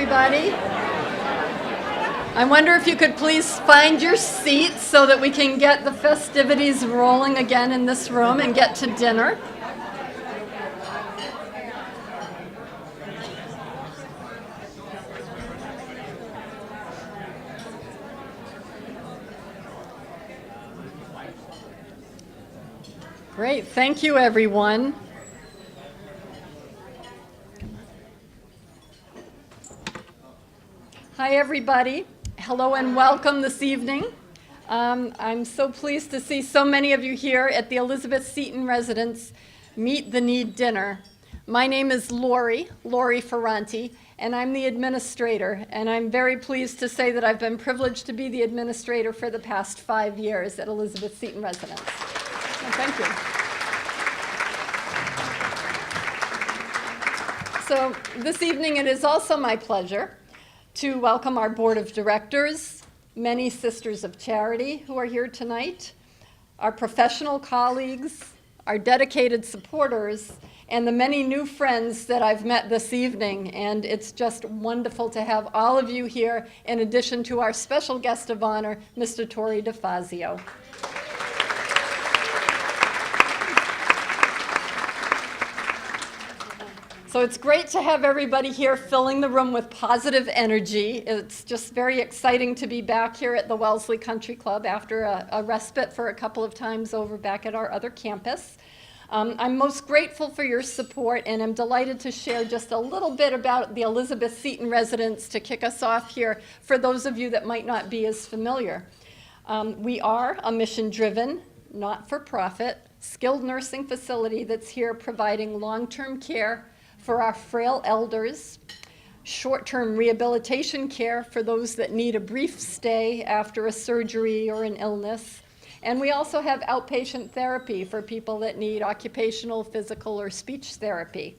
everybody. I wonder if you could please find your seats so that we can get the festivities rolling again in this room and get to dinner. Great, thank you everyone. Hi everybody, hello and welcome this evening. I'm so pleased to see so many of you here at the Elizabeth Seton Residence Meet the Need dinner. My name is Lori Ferranti, and I'm the administrator, and I'm very pleased to say that I've been privileged to be the administrator for the past 5 years at Elizabeth Seton Residence. So thank you. So this evening it is also my pleasure to welcome our board of directors, many sisters of charity who are here tonight, our professional colleagues, our dedicated supporters, and the many new friends that I've met this evening. And it's just wonderful to have all of you here, in addition to our special guest of honor, Mr. Tory DeFazio. So it's great to have everybody here filling the room with positive energy. It's just very exciting to be back here at the Wellesley Country Club after a respite for a couple of times over back at our other campus. I'm most grateful for your support, and I'm delighted to share just a little bit about the Elizabeth Seton Residence to kick us off here for those of you that might not be as familiar. We are a mission-driven, not-for-profit, skilled nursing facility that's here providing long-term care for our frail elders, short-term rehabilitation care for those that need a brief stay after a surgery or an illness. And we also have outpatient therapy for people that need occupational, physical, or speech therapy.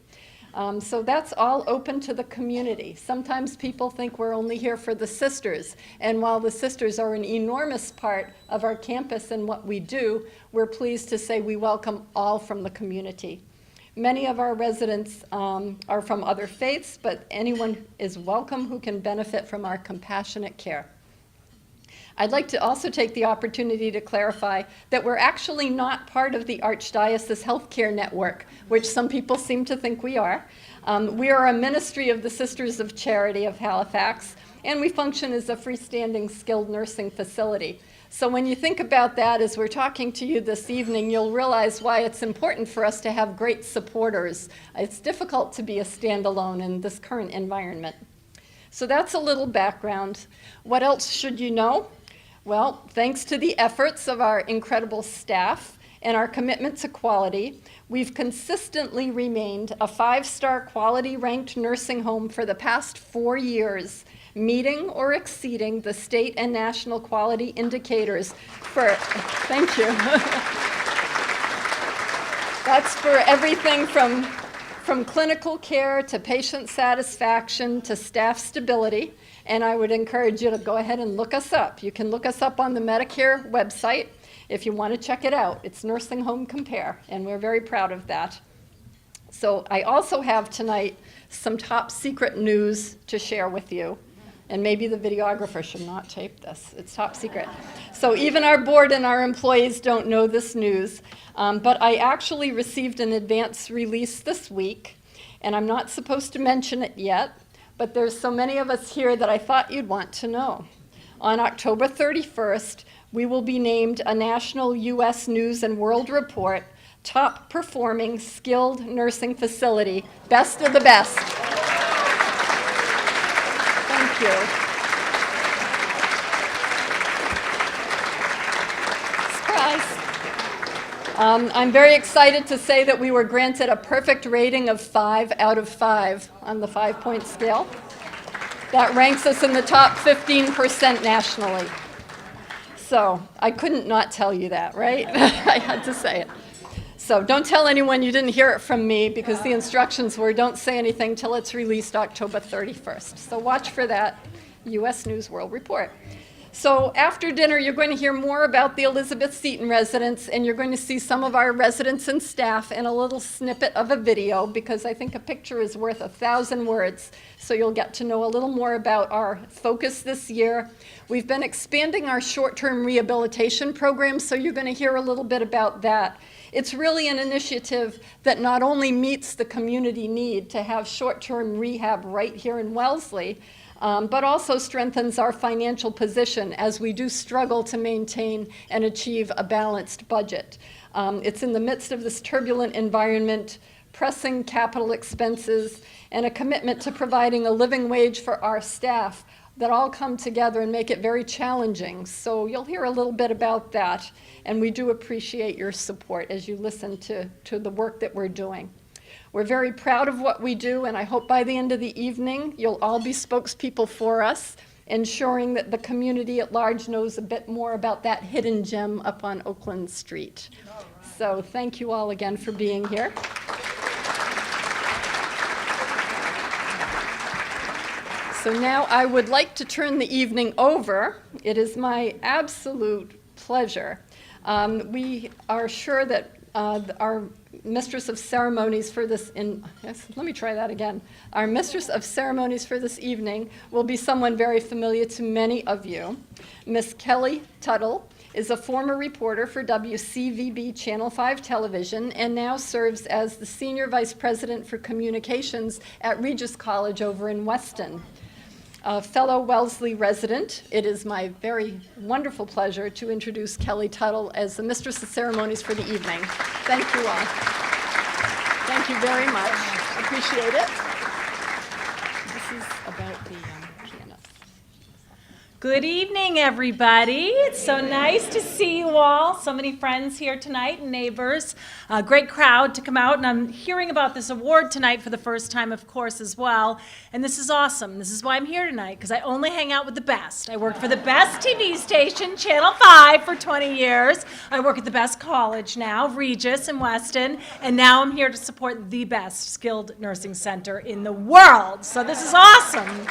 So that's all open to the community. Sometimes people think we're only here for the sisters, and while the sisters are an enormous part of our campus and what we do, we're pleased to say we welcome all from the community. Many of our residents are from other faiths, but anyone is welcome who can benefit from our compassionate care. I'd like to also take the opportunity to clarify that we're actually not part of the Archdiocese Healthcare Network, which some people seem to think we are. We are a ministry of the Sisters of Charity of Halifax, and we function as a freestanding skilled nursing facility. So when you think about that as we're talking to you this evening, you'll realize why it's important for us to have great supporters. It's difficult to be a standalone in this current environment. So that's a little background. What else should you know? Well, thanks to the efforts of our incredible staff and our commitment to quality, we've consistently remained a 5-star quality ranked nursing home for the past 4 years, meeting or exceeding the state and national quality indicators for, thank you. That's for everything from clinical care to patient satisfaction to staff stability. And I would encourage you to go ahead and look us up. You can look us up on the Medicare website if you want to check it out. It's Nursing Home Compare, and we're very proud of that. So I also have tonight some top secret news to share with you. And maybe the videographer should not tape this. It's top secret. So even our board and our employees don't know this news. But I actually received an advance release this week, and I'm not supposed to mention it yet, but there's so many of us here that I thought you'd want to know. On October 31st, we will be named a national U.S. News and World Report top performing skilled nursing facility, best of the best. Thank you. Surprise. I'm very excited to say that we were granted a perfect rating of 5 out of 5 on the 5-point scale. That ranks us in the top 15% nationally. So I couldn't not tell you that, right? I had to say it. So don't tell anyone you didn't hear it from me, because the instructions were don't say anything till it's released October 31st. So watch for that U.S. News World Report. So after dinner, you're going to hear more about the Elizabeth Seton residence, and you're going to see some of our residents and staff in a little snippet of a video, because I think a picture is worth 1,000 words. So you'll get to know a little more about our focus this year. We've been expanding our short-term rehabilitation program, so you're going to hear a little bit about that. It's really an initiative that not only meets the community need to have short-term rehab right here in Wellesley, but also strengthens our financial position as we do struggle to maintain and achieve a balanced budget. It's in the midst of this turbulent environment, pressing capital expenses, and a commitment to providing a living wage for our staff that all come together and make it very challenging. So you'll hear a little bit about that, and we do appreciate your support as you listen to the work that we're doing. We're very proud of what we do, and I hope by the end of the evening, you'll all be spokespeople for us, ensuring that the community at large knows a bit more about that hidden gem up on Oakland Street. So thank you all again for being here. So now I would like to turn the evening over. It is my absolute pleasure. We are sure that our Mistress of Ceremonies for this, Our Mistress of Ceremonies for this evening will be someone very familiar to many of you. Miss Kelly Tuttle is a former reporter for WCVB Channel 5 Television and now serves as the Senior Vice President for Communications at Regis College over in Weston. A fellow Wellesley resident, it is my very wonderful pleasure to introduce Kelly Tuttle as the Mistress of Ceremonies for the evening. Thank you all. Thank you very much. Appreciate it. This is about the pianist. Good evening, everybody. It's so nice to see you all. So many friends here tonight and neighbors. A great crowd to come out, and I'm hearing about this award tonight for the first time, of course, as well. And this is awesome. This is why I'm here tonight, because I only hang out with the best. I worked for the best TV station, Channel 5, for 20 years. I work at the best college now, Regis in Weston, and now I'm here to support the best skilled nursing center in the world. So this is awesome.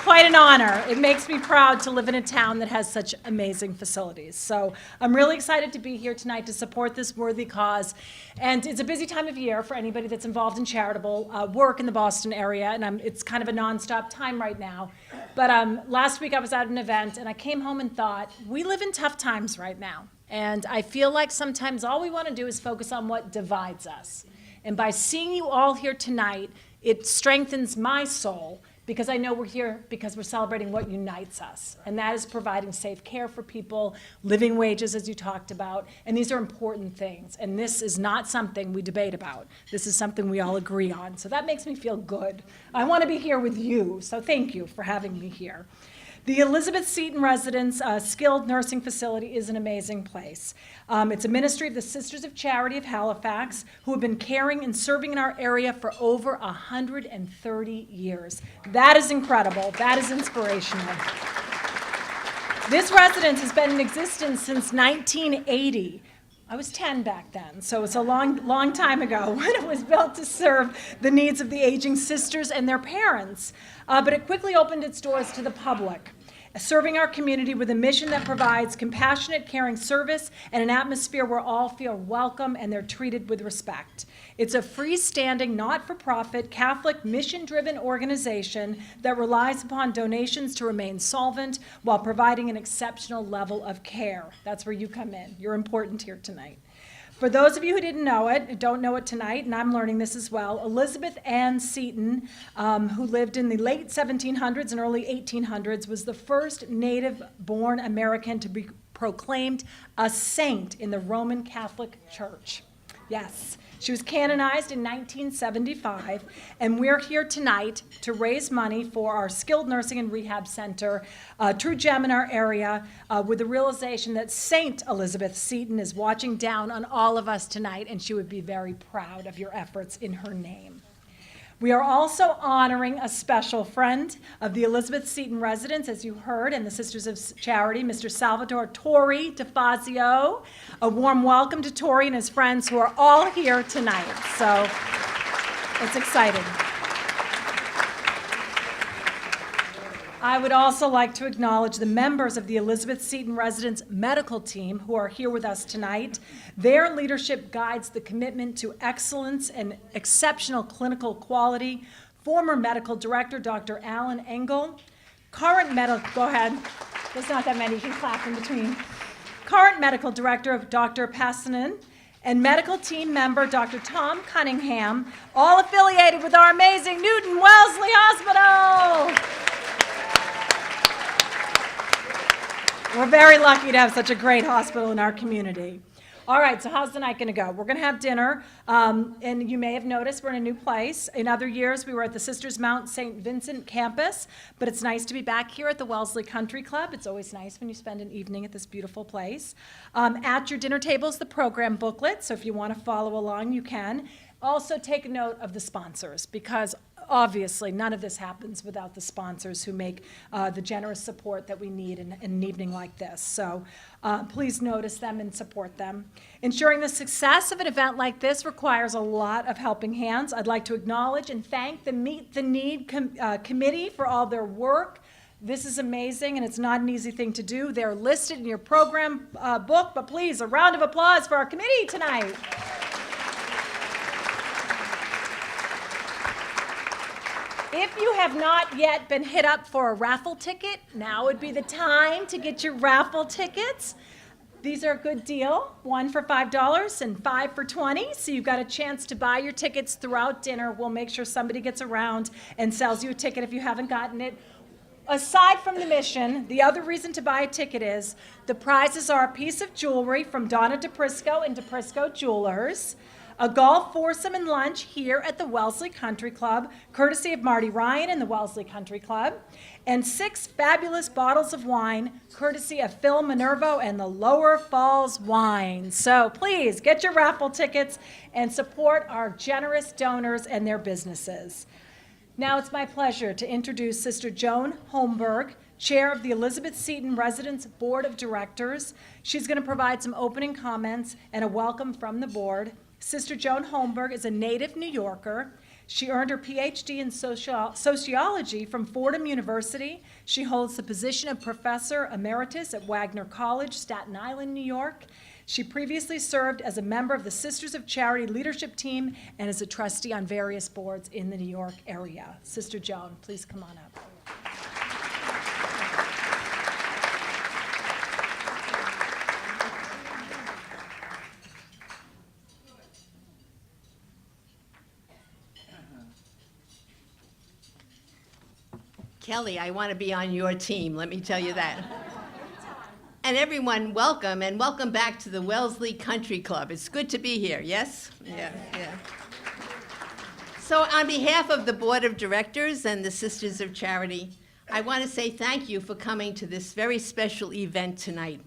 Quite an honor. It makes me proud to live in a town that has such amazing facilities. So I'm really excited to be here tonight to support this worthy cause. And it's a busy time of year for anybody that's involved in charitable work in the Boston area, and it's kind of a nonstop time right now. But last week I was at an event, and I came home and thought, we live in tough times right now. And I feel like sometimes all we want to do is focus on what divides us. And by seeing you all here tonight, it strengthens my soul, because I know we're here because we're celebrating what unites us, and that is providing safe care for people, living wages, as you talked about, and these are important things, and this is not something we debate about. This is something we all agree on, so that makes me feel good. I want to be here with you, so thank you for having me here. The Elizabeth Seton Residence Skilled Nursing Facility is an amazing place. It's a ministry of the Sisters of Charity of Halifax, who have been caring and serving in our area for over 130 years. That is incredible. That is inspirational. This residence has been in existence since 1980. I was 10 back then, so it's a long time ago when it was built to serve the needs of the aging sisters and their parents. But it quickly opened its doors to the public, serving our community with a mission that provides compassionate, caring service and an atmosphere where all feel welcome and they're treated with respect. It's a freestanding, not-for-profit, Catholic, mission-driven organization that relies upon donations to remain solvent while providing an exceptional level of care. That's where you come in. You're important here tonight. For those of you who don't know it tonight, and I'm learning this as well, Elizabeth Ann Seton, who lived in the late 1700s and early 1800s, was the first native-born American to be proclaimed a saint in the Roman Catholic Church. Yes. She was canonized in 1975, and we're here tonight to raise money for our skilled nursing and rehab center, true gem in our area, with the realization that Saint Elizabeth Seton is watching down on all of us tonight, and she would be very proud of your efforts in her name. We are also honoring a special friend of the Elizabeth Seton residence, as you heard, and the Sisters of Charity, Mr. Salvatore Tory DeFazio. A warm welcome to Tory and his friends who are all here tonight. So it's exciting. I would also like to acknowledge the members of the Elizabeth Seton Residence Medical Team who are here with us tonight. Their leadership guides the commitment to excellence and exceptional clinical quality. Former Medical Director Dr. Alan Engel, current medical, go ahead, there's not that many, you can clap in between. Current Medical Director of Dr. Passanen, and medical team member Dr. Tom Cunningham, all affiliated with our amazing Newton Wellesley Hospital. We're very lucky to have such a great hospital in our community. All right, so how's the night going to go? We're going to have dinner, and you may have noticed we're in a new place. In other years, we were at the Sisters Mount St. Vincent campus, but it's nice to be back here at the Wellesley Country Club. It's always nice when you spend an evening at this beautiful place. At your dinner table is the program booklet, so if you want to follow along, you can. Also take note of the sponsors, because obviously none of this happens without the sponsors who make the generous support that we need in an evening like this. So please notice them and support them. Ensuring the success of an event like this requires a lot of helping hands. I'd like to acknowledge and thank the Meet the Need committee for all their work. This is amazing, and it's not an easy thing to do. They're listed in your program book, but please, a round of applause for our committee tonight. If you have not yet been hit up for a raffle ticket, now would be the time to get your raffle tickets. These are a good deal, one for $5 and 5 for $20. So you've got a chance to buy your tickets throughout dinner. We'll make sure somebody gets around and sells you a ticket if you haven't gotten it. Aside from the mission, the other reason to buy a ticket is the prizes are a piece of jewelry from Donna DePrisco and DePrisco Jewelers, a golf foursome and lunch here at the Wellesley Country Club, courtesy of Marty Ryan and the Wellesley Country Club, and 6 fabulous bottles of wine, courtesy of Phil Minervo and the Lower Falls Wine. So please get your raffle tickets and support our generous donors and their businesses. Now it's my pleasure to introduce Sister Joan Holmberg, Chair of the Elizabeth Seton Residence Board of Directors. She's going to provide some opening comments and a welcome from the board. Sister Joan Holmberg is a native New Yorker. She earned her PhD in sociology from Fordham University. She holds the position of Professor Emeritus at Wagner College, Staten Island, New York. She previously served as a member of the Sisters of Charity leadership team and as a trustee on various boards in the New York area. Sister Joan, please come on up. Kelly, I want to be on your team, let me tell you that. And everyone, welcome, and welcome back to the Wellesley Country Club. It's good to be here, yes? Yeah. So on behalf of the Board of Directors and the Sisters of Charity, I want to say thank you for coming to this very special event tonight.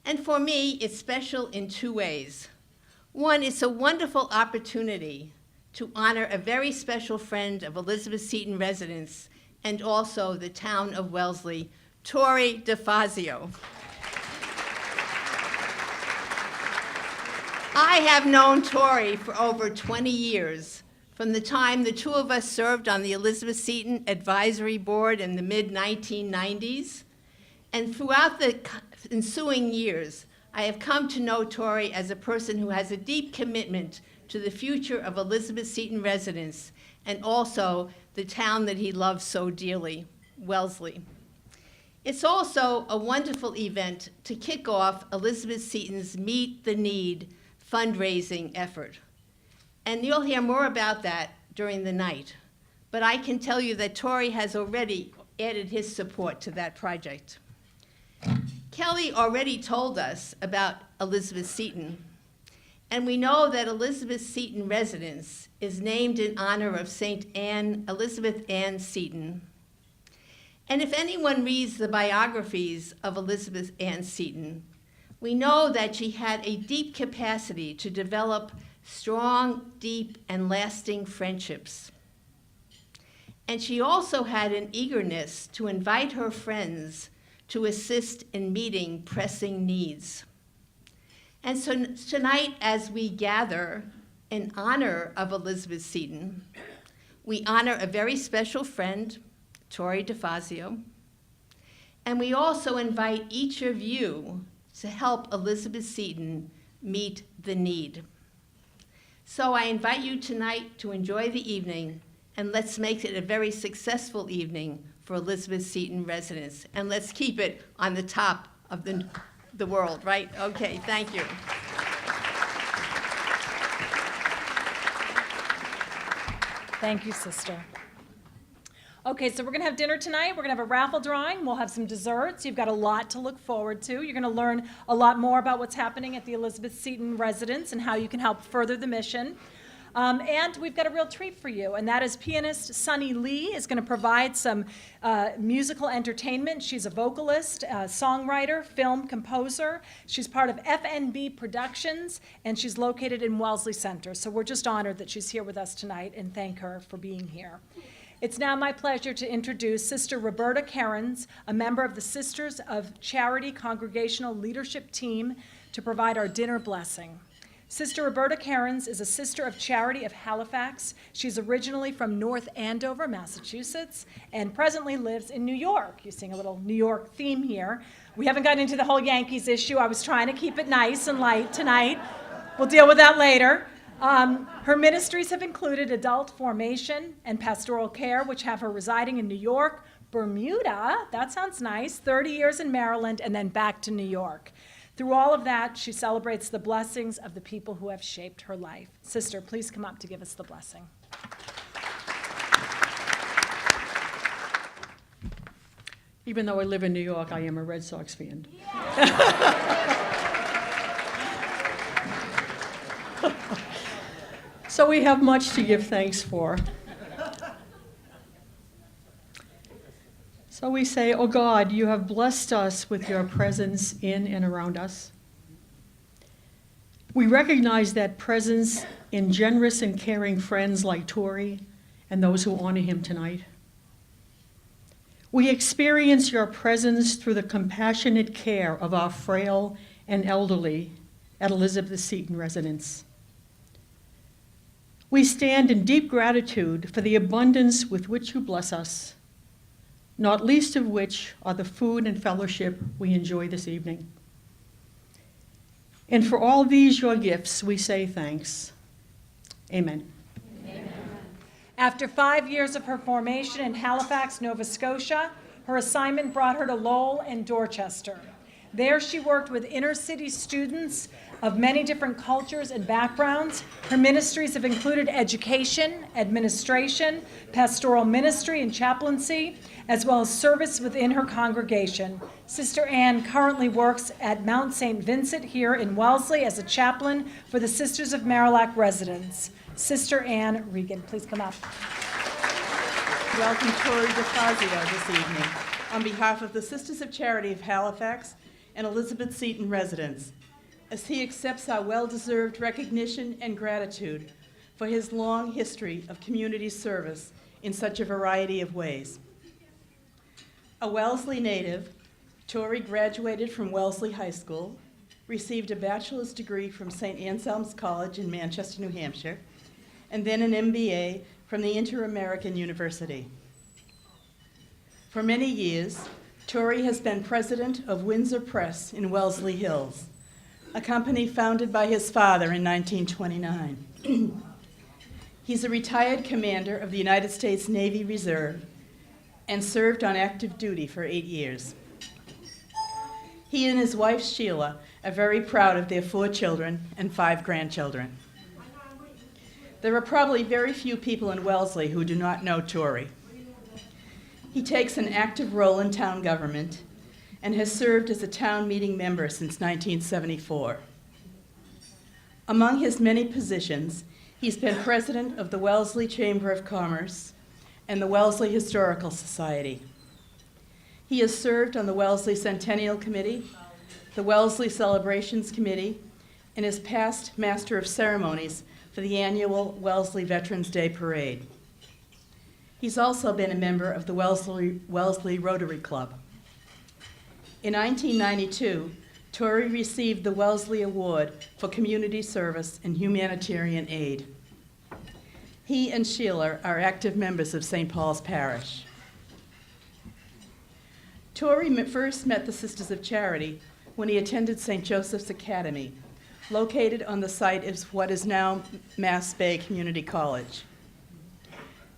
And for me, it's special in 2 ways. One, it's a wonderful opportunity to honor a very special friend of Elizabeth Seton Residence and also the town of Wellesley, Tory DeFazio. I have known Tory for over 20 years, from the time the two of us served on the Elizabeth Seton Advisory Board in the mid-1990s. And throughout the ensuing years, I have come to know Tory as a person who has a deep commitment to the future of Elizabeth Seton Residence and also the town that he loves so dearly, Wellesley. It's also a wonderful event to kick off Elizabeth Seton's Meet the Need fundraising effort. And you'll hear more about that during the night. But I can tell you that Tory has already added his support to that project. Kelly already told us about Elizabeth Seton. And we know that Elizabeth Seton Residence is named in honor of St. Elizabeth Ann Seton. And if anyone reads the biographies of Elizabeth Ann Seton, we know that she had a deep capacity to develop strong, deep, and lasting friendships. And she also had an eagerness to invite her friends to assist in meeting pressing needs. And so tonight, as we gather in honor of Elizabeth Seton, we honor a very special friend, Tory DeFazio, and we also invite each of you to help Elizabeth Seton meet the need. So I invite you tonight to enjoy the evening, and let's make it a very successful evening for Elizabeth Seton residents, and let's keep it on the top of the world, right? Okay, thank you. Thank you, sister. Okay, so we're going to have dinner tonight. We're going to have a raffle drawing. We'll have some desserts. You've got a lot to look forward to. You're going to learn a lot more about what's happening at the Elizabeth Seton residence and how you can help further the mission. And we've got a real treat for you, and that is pianist Sunny Lee is going to provide some musical entertainment. She's a vocalist, songwriter, film composer. She's part of FNB Productions, and she's located in Wellesley Center. So we're just honored that she's here with us tonight, and thank her for being here. It's now my pleasure to introduce Sister Roberta Cairns, a member of the Sisters of Charity Congregational Leadership Team, to provide our dinner blessing. Sister Roberta Cairns is a Sister of Charity of Halifax. She's originally from North Andover, Massachusetts, and presently lives in New York. You're seeing a little New York theme here. We haven't gotten into the whole Yankees issue. I was trying to keep it nice and light tonight. We'll deal with that later. Her ministries have included adult formation and pastoral care, which have her residing in New York, Bermuda, that sounds nice, 30 years in Maryland, and then back to New York. Through all of that, she celebrates the blessings of the people who have shaped her life. Sister, please come up to give us the blessing. Even though I live in New York, I am a Red Sox fan. So we have much to give thanks for. So we say, "Oh God, you have blessed us with your presence in and around us. We recognize that presence in generous and caring friends like Tory and those who honor him tonight. We experience your presence through the compassionate care of our frail and elderly at Elizabeth Seton residence. We stand in deep gratitude for the abundance with which you bless us, not least of which are the food and fellowship we enjoy this evening. And for all these your gifts, we say thanks. Amen." After 5 years of her formation in Halifax, Nova Scotia, her assignment brought her to Lowell and Dorchester. There she worked with inner city students of many different cultures and backgrounds. Her ministries have included education, administration, pastoral ministry, and chaplaincy, as well as service within her congregation. Sister Anne currently works at Mount St. Vincent here in Wellesley as a chaplain for the Sisters of Marillac residents. Sister Anne Regan, please come up. Welcome Tory DeFazio this evening on behalf of the Sisters of Charity of Halifax and Elizabeth Seton residents, as he accepts our well-deserved recognition and gratitude for his long history of community service in such a variety of ways. A Wellesley native, Tory graduated from Wellesley High School, received a bachelor's degree from St. Anselm's College in Manchester, New Hampshire, and then an MBA from the Inter-American University. For many years, Tory has been president of Windsor Press in Wellesley Hills, a company founded by his father in 1929. He's a retired commander of the United States Navy Reserve and served on active duty for 8 years. He and his wife, Sheila, are very proud of their 4 children and 5 grandchildren. There are probably very few people in Wellesley who do not know Tory. He takes an active role in town government and has served as a town meeting member since 1974. Among his many positions, he's been president of the Wellesley Chamber of Commerce and the Wellesley Historical Society. He has served on the Wellesley Centennial Committee, the Wellesley Celebrations Committee, and is past Master of Ceremonies for the annual Wellesley Veterans Day Parade. He's also been a member of the Wellesley Rotary Club. In 1992, Tory received the Wellesley Award for Community Service and Humanitarian Aid. He and Sheila are active members of St. Paul's Parish. Tory first met the Sisters of Charity when he attended St. Joseph's Academy, located on the site of what is now Mass Bay Community College.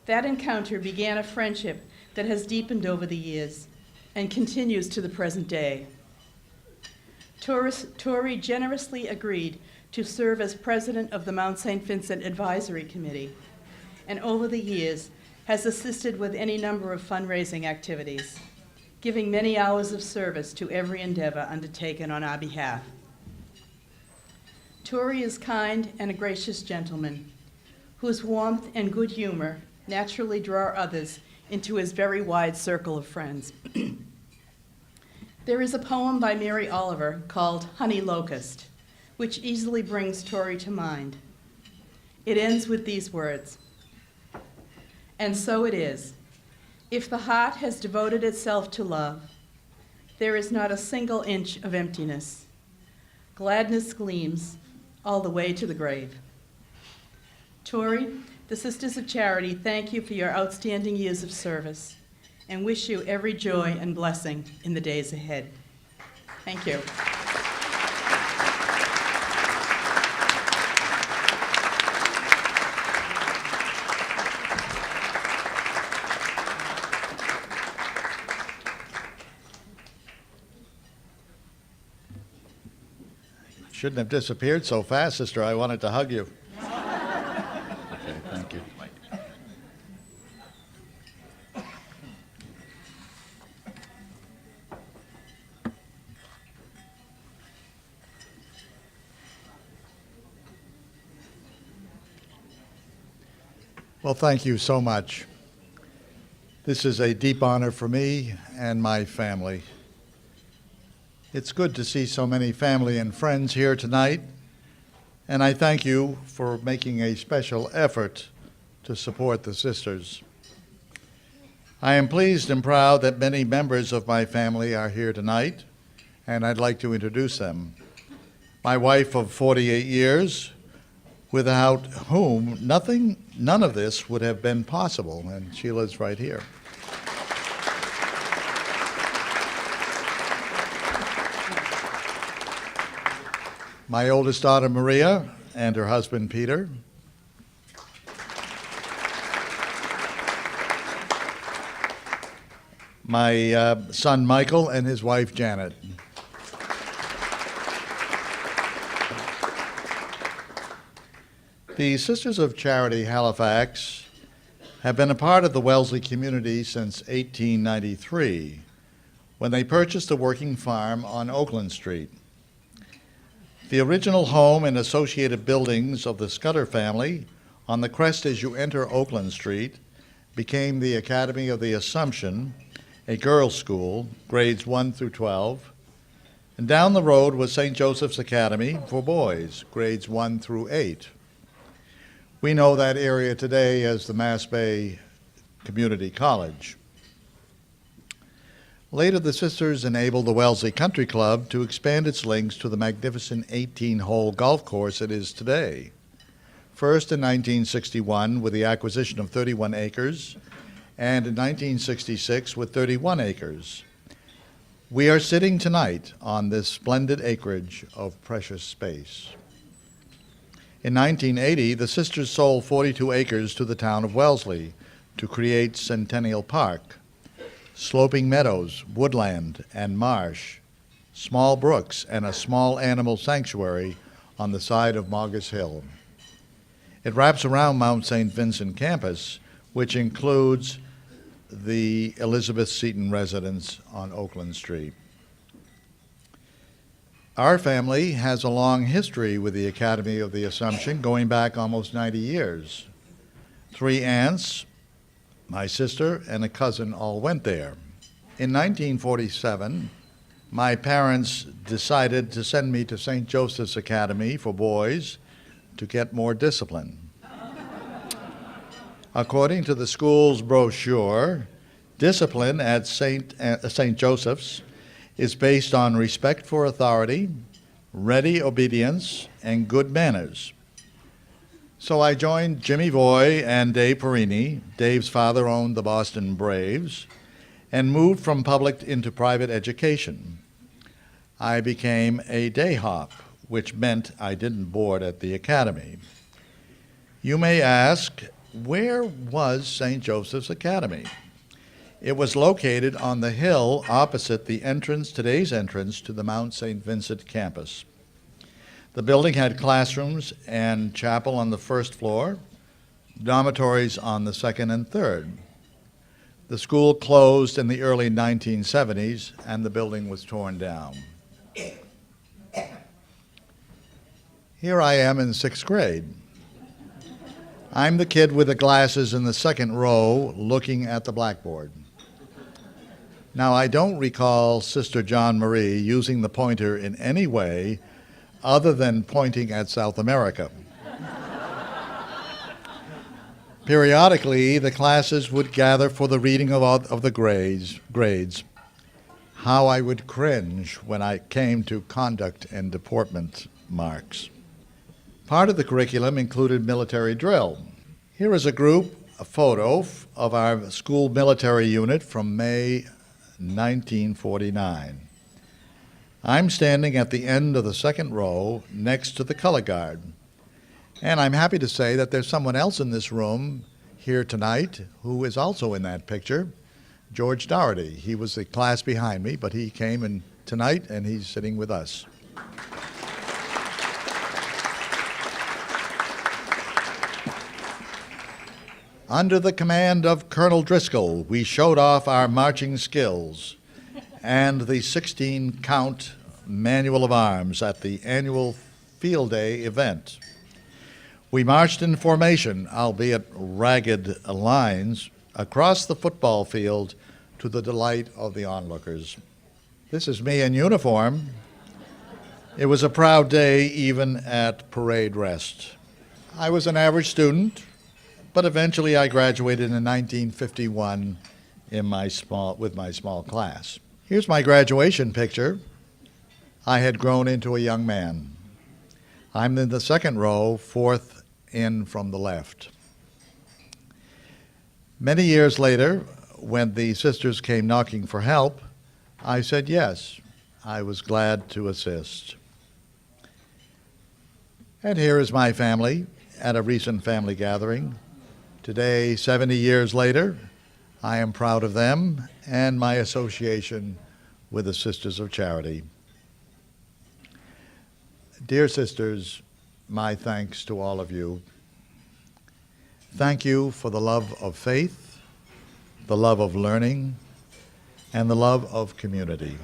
That encounter began a friendship that has deepened over the years and continues to the present day. Tory generously agreed to serve as president of the Mount St. Vincent Advisory Committee, and over the years has assisted with any number of fundraising activities, giving many hours of service to every endeavor undertaken on our behalf. Tory is kind and a gracious gentleman whose warmth and good humor naturally draw others into his very wide circle of friends. There is a poem by Mary Oliver called Honey Locust, which easily brings Tory to mind. It ends with these words, "And so it is. If the heart has devoted itself to love, there is not a single inch of emptiness. Gladness gleams all the way to the grave." Tory, the Sisters of Charity thank you for your outstanding years of service and wish you every joy and blessing in the days ahead. Thank you. Shouldn't have disappeared so fast, sister. I wanted to hug you. Okay, thank you. Well, thank you so much. This is a deep honor for me and my family. It's good to see so many family and friends here tonight, and I thank you for making a special effort to support the sisters. I am pleased and proud that many members of my family are here tonight, and I'd like to introduce them. My wife of 48 years, without whom none of this would have been possible, and she lives right here. My oldest daughter, Maria, and her husband, Peter. My son, Michael, and his wife, Janet. The Sisters of Charity Halifax have been a part of the Wellesley community since 1893, when they purchased a working farm on Oakland Street. The original home and associated buildings of the Scudder family on the crest as you enter Oakland Street became the Academy of the Assumption, a girls' school, grades 1 through 12, and down the road was St. Joseph's Academy for boys, grades 1 through 8. We know that area today as the Mass Bay Community College. Later, the sisters enabled the Wellesley Country Club to expand its links to the magnificent 18-hole golf course it is today. First in 1961 with the acquisition of 31 acres, and in 1966 with 31 acres. We are sitting tonight on this splendid acreage of precious space. In 1980, the sisters sold 42 acres to the town of Wellesley to create Centennial Park. Sloping meadows, woodland, and marsh, small brooks, and a small animal sanctuary on the side of Maugus Hill. It wraps around Mount St. Vincent campus, which includes the Elizabeth Seton residence on Oakland Street. Our family has a long history with the Academy of the Assumption, going back almost 90 years. 3 aunts, my sister, and a cousin all went there. In 1947, my parents decided to send me to St. Joseph's Academy for boys to get more discipline. According to the school's brochure, discipline at St. Joseph's is based on respect for authority, ready obedience, and good manners. So I joined Jimmy Voy and Dave Perini. Dave's father owned the Boston Braves, and moved from public into private education. I became a day hop, which meant I didn't board at the academy. You may ask, where was St. Joseph's Academy? It was located on the hill opposite the entrance, today's entrance, to the Mount St. Vincent campus. The building had classrooms and chapel on the first floor, dormitories on the second and third. The school closed in the early 1970s, and the building was torn down. Here I am in 6th grade. I'm the kid with the glasses in the second row looking at the blackboard. Now, I don't recall Sister John Marie using the pointer in any way other than pointing at South America. Periodically, the classes would gather for the reading of the grades. How I would cringe when I came to conduct and deportment marks. Part of the curriculum included military drill. Here is a photo of our school military unit from May 1949. I'm standing at the end of the second row next to the color guard. And I'm happy to say that there's someone else in this room here tonight who is also in that picture, George Dougherty. He was the class behind me, but he came in tonight and he's sitting with us. Under the command of Colonel Driscoll, we showed off our marching skills and the 16-count manual of arms at the annual Field Day event. We marched in formation, albeit ragged lines, across the football field to the delight of the onlookers. This is me in uniform. It was a proud day even at parade rest. I was an average student, but eventually I graduated in 1951 with my small class. Here's my graduation picture. I had grown into a young man. I'm in the second row, fourth in from the left. Many years later, when the sisters came knocking for help, I said yes. I was glad to assist. And here is my family at a recent family gathering. Today, 70 years later, I am proud of them and my association with the Sisters of Charity. Dear sisters, my thanks to all of you. Thank you for the love of faith, the love of learning, and the love of community.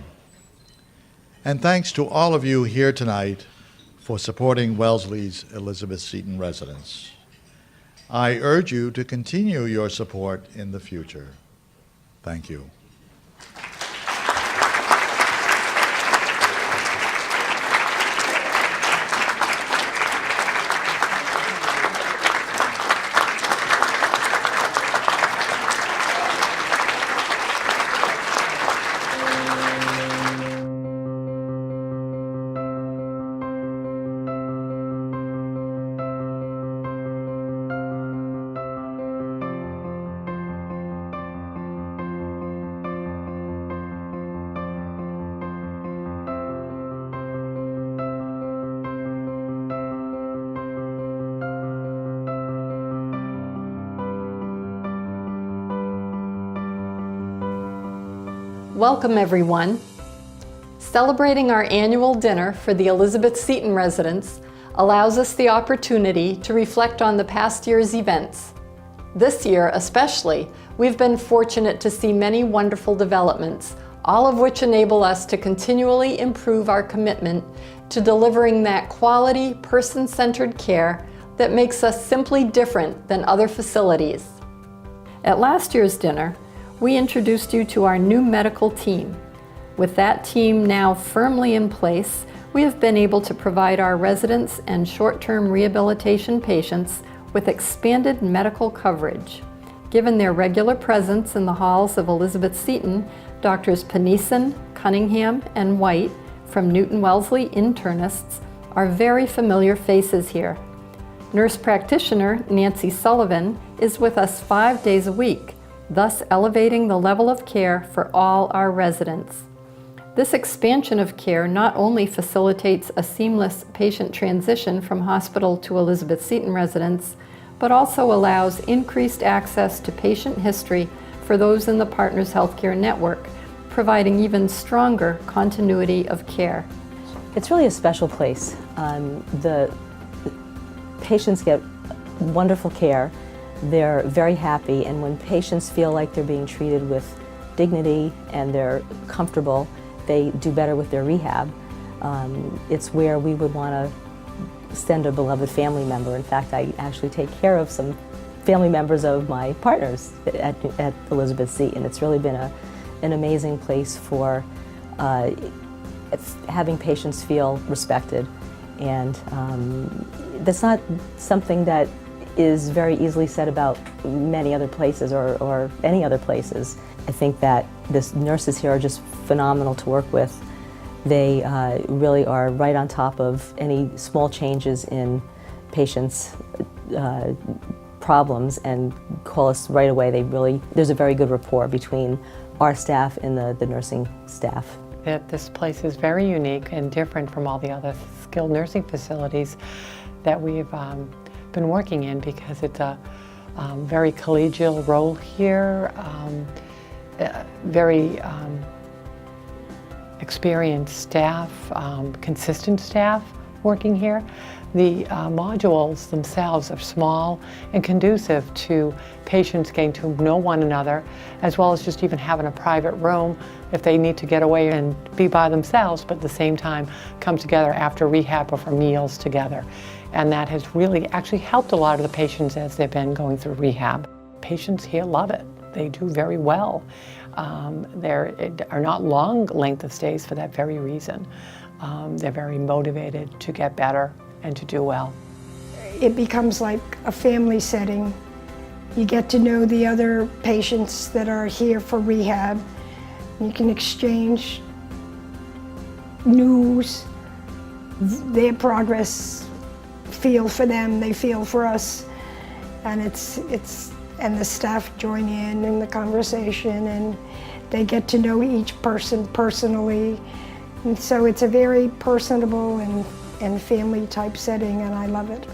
And thanks to all of you here tonight for supporting Wellesley's Elizabeth Seton residence. I urge you to continue your support in the future. Thank you. Welcome, everyone. Celebrating our annual dinner for the Elizabeth Seton residents allows us the opportunity to reflect on the past year's events. This year, especially, we've been fortunate to see many wonderful developments, all of which enable us to continually improve our commitment to delivering that quality, person-centered care that makes us simply different than other facilities. At last year's dinner, we introduced you to our new medical team. With that team now firmly in place, we have been able to provide our residents and short-term rehabilitation patients with expanded medical coverage. Given their regular presence in the halls of Elizabeth Seton, Doctors Paneeson, Cunningham, and White from Newton Wellesley internists are very familiar faces here. Nurse practitioner Nancy Sullivan is with us 5 days a week, thus elevating the level of care for all our residents. This expansion of care not only facilitates a seamless patient transition from hospital to Elizabeth Seton residence, but also allows increased access to patient history for those in the Partners Healthcare Network, providing even stronger continuity of care. It's really a special place. The patients get wonderful care. They're very happy, and when patients feel like they're being treated with dignity and they're comfortable, they do better with their rehab. It's where we would want to send a beloved family member. In fact, I actually take care of some family members of my partners at Elizabeth Seton. It's really been an amazing place for having patients feel respected, and that's not something that is very easily said about many other places or any other places. I think that the nurses here are just phenomenal to work with. They really are right on top of any small changes in patients' problems and call us right away. There's a very good rapport between our staff and the nursing staff. This place is very unique and different from all the other skilled nursing facilities that we've been working in, because it's a very collegial role here, very experienced staff, consistent staff working here. The modules themselves are small and conducive to patients getting to know one another, as well as just even having a private room if they need to get away and be by themselves, but at the same time come together after rehab or for meals together. And that has really actually helped a lot of the patients as they've been going through rehab. Patients here love it. They do very well. There are not long length of stays for that very reason. They're very motivated to get better and to do well. It becomes like a family setting. You get to know the other patients that are here for rehab. You can exchange news, their progress, feel for them, they feel for us, and and the staff join in the conversation, and they get to know each person personally, and so it's a very personable and family type setting, and I love it.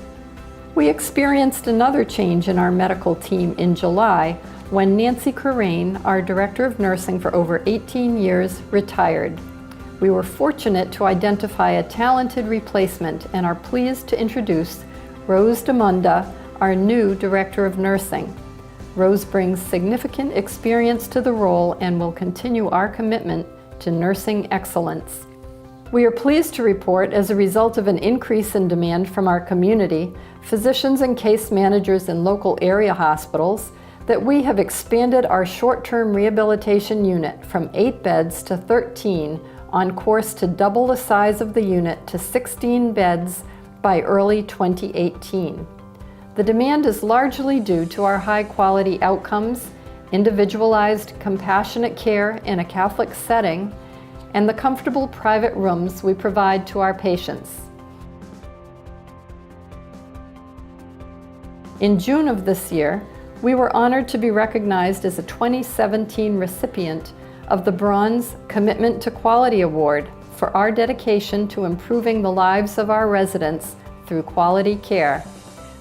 We experienced another change in our medical team in July when Nancy Corain, our Director of Nursing for over 18 years, retired. We were fortunate to identify a talented replacement and are pleased to introduce Rose DeMunda, our new Director of Nursing. Rose brings significant experience to the role and will continue our commitment to nursing excellence. We are pleased to report, as a result of an increase in demand from our community, physicians and case managers in local area hospitals, that we have expanded our short-term rehabilitation unit from 8 beds to 13, on course to double the size of the unit to 16 beds by early 2018. The demand is largely due to our high-quality outcomes, individualized, compassionate care in a Catholic setting, and the comfortable private rooms we provide to our patients. In June of this year, we were honored to be recognized as a 2017 recipient of the Bronze Commitment to Quality Award for our dedication to improving the lives of our residents through quality care.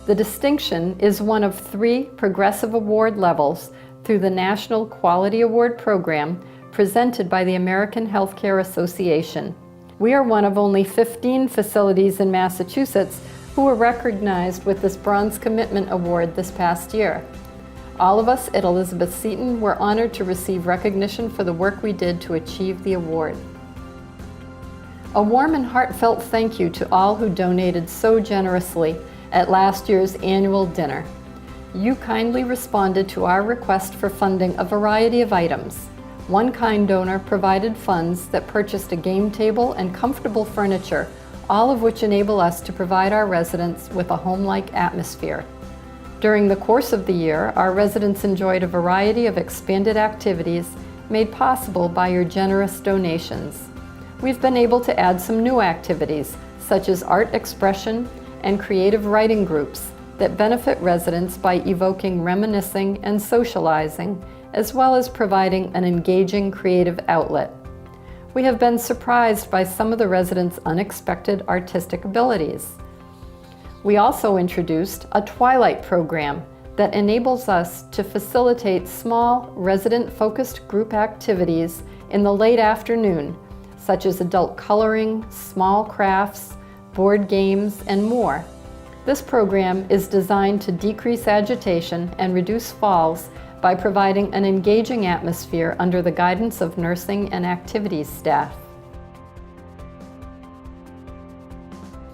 The distinction is one of 3 progressive award levels through the National Quality Award Program presented by the American Healthcare Association. We are one of only 15 facilities in Massachusetts who were recognized with this Bronze Commitment Award this past year. All of us at Elizabeth Seton were honored to receive recognition for the work we did to achieve the award. A warm and heartfelt thank you to all who donated so generously at last year's annual dinner. You kindly responded to our request for funding a variety of items. One kind donor provided funds that purchased a game table and comfortable furniture, all of which enable us to provide our residents with a home-like atmosphere. During the course of the year, our residents enjoyed a variety of expanded activities made possible by your generous donations. We've been able to add some new activities, such as art expression and creative writing groups that benefit residents by evoking reminiscing and socializing, as well as providing an engaging creative outlet. We have been surprised by some of the residents' unexpected artistic abilities. We also introduced a Twilight Program that enables us to facilitate small, resident-focused group activities in the late afternoon, such as adult coloring, small crafts, board games, and more. This program is designed to decrease agitation and reduce falls by providing an engaging atmosphere under the guidance of nursing and activities staff.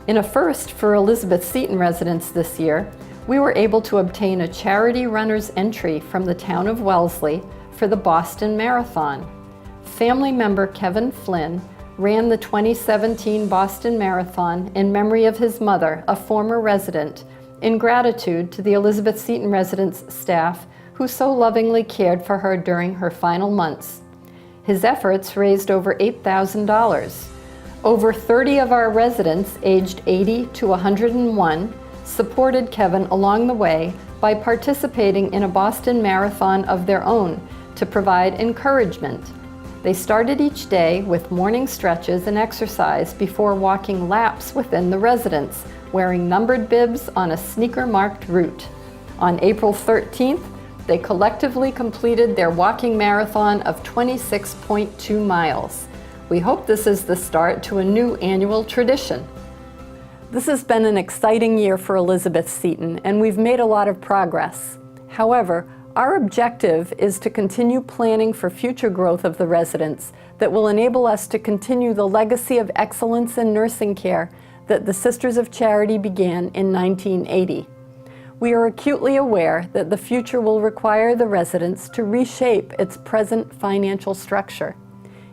In a first for Elizabeth Seton residents this year, we were able to obtain a charity runner's entry from the town of Wellesley for the Boston Marathon. Family member Kevin Flynn ran the 2017 Boston Marathon in memory of his mother, a former resident, in gratitude to the Elizabeth Seton residence staff who so lovingly cared for her during her final months. His efforts raised over $8,000. Over 30 of our residents aged 80 to 101 supported Kevin along the way by participating in a Boston Marathon of their own to provide encouragement. They started each day with morning stretches and exercise before walking laps within the residence, wearing numbered bibs on a sneaker-marked route. On April 13th, they collectively completed their walking marathon of 26.2 miles. We hope this is the start to a new annual tradition. This has been an exciting year for Elizabeth Seton, and we've made a lot of progress. However, our objective is to continue planning for future growth of the residence that will enable us to continue the legacy of excellence in nursing care that the Sisters of Charity began in 1980. We are acutely aware that the future will require the residence to reshape its present financial structure.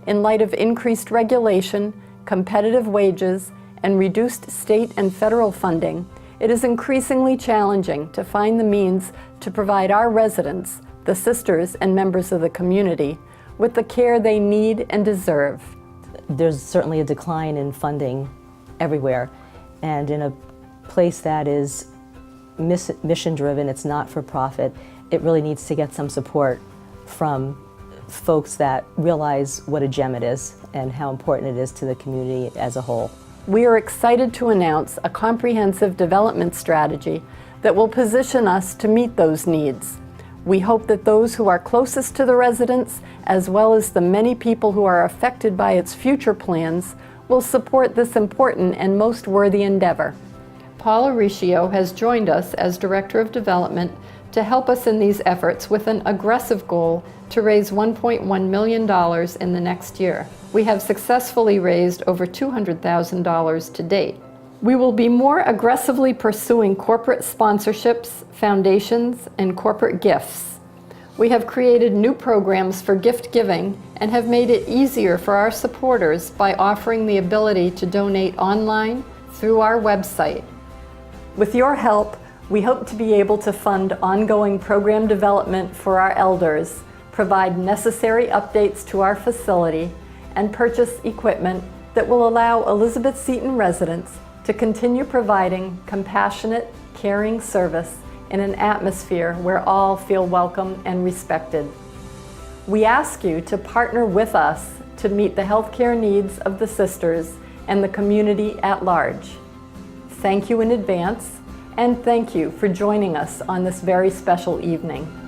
In light of increased regulation, competitive wages, and reduced state and federal funding, it is increasingly challenging to find the means to provide our residents, the sisters and members of the community, with the care they need and deserve. There's certainly a decline in funding everywhere, and in a place that is mission-driven, it's not for profit, it really needs to get some support from folks that realize what a gem it is and how important it is to the community as a whole. We are excited to announce a comprehensive development strategy that will position us to meet those needs. We hope that those who are closest to the residents, as well as the many people who are affected by its future plans, will support this important and most worthy endeavor. Paula Riccio has joined us as Director of Development to help us in these efforts with an aggressive goal to raise $1.1 million in the next year. We have successfully raised over $200,000 to date. We will be more aggressively pursuing corporate sponsorships, foundations, and corporate gifts. We have created new programs for gift giving and have made it easier for our supporters by offering the ability to donate online through our website. With your help, we hope to be able to fund ongoing program development for our elders, provide necessary updates to our facility, and purchase equipment that will allow Elizabeth Seton residents to continue providing compassionate, caring service in an atmosphere where all feel welcome and respected. We ask you to partner with us to meet the healthcare needs of the sisters and the community at large. Thank you in advance, and thank you for joining us on this very special evening.